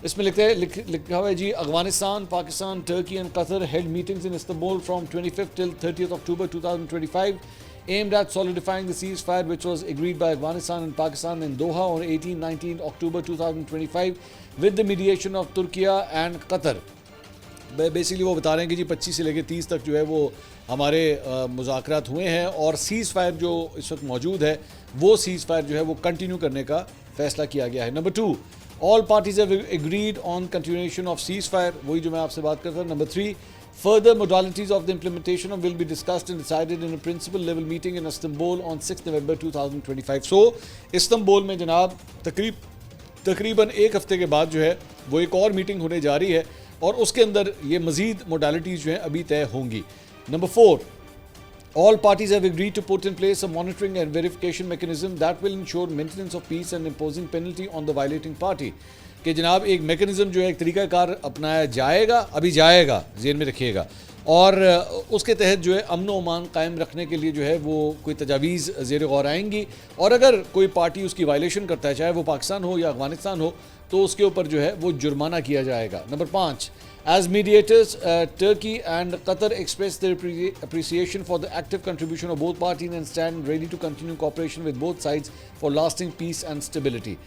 इसमें लिखा हुआ है जी, Afghanistan, Pakistan, Turkey and Qatar held meetings in Istanbul from 25th till 30th October 2025 aimed at solidifying the ceasefire which was agreed by Afghanistan and Pakistan in Doha on 18-19 October 2025 with the mediation of Turkey and Qatar. Basically वो बता रहे हैं कि जी 25 से लेकर 30 तक जो है वो हमारे मुज़ाकरात हुए हैं और सीज़ फायर जो इस वक्त मौजूद है वो सीज़ फायर जो है वो कंटिन्यू करने का फैसला किया गया है। Number 2, all parties have agreed on continuation of seize fire, वही जो मैं आपसे बात करता हूँ। Number 3, further modalities of the implementation will be discussed and decided in a principal level meeting in Istanbul on 6 November 2025. So Istanbul में जनाब तकरीबन एक हफ्ते के बाद जो है वो एक और मीटिंग होने जा रही है और उसके अंदर ये मजीद मोडालिटीज़ जो हैं अभी तय होंगी। Number 4, all parties have agreed to put in place a monitoring and verification mechanism that will ensure maintenance of peace and imposing penalty on the violating party. कि जनाब एक मेकनिज़म जो है एक तरीक़ाकार अपनाया जाएगा, अभी जाएगा, ज़हन में रखिएगा, और उसके तहत जो है अमन व अमान कायम रखने के लिए जो है वो कोई तजावीज़ ज़ेर गौर आएंगी और अगर कोई पार्टी उसकी वायलेशन करता है, चाहे वो पाकिस्तान हो या अफगानिस्तान हो, तो उसके ऊपर जो है वो जुर्माना किया जाएगा। Number 5, as mediators, Turkey and Qatar expressed their appreciation for the active contribution of both parties and stand ready to continue cooperation with both sides for lasting peace and stability.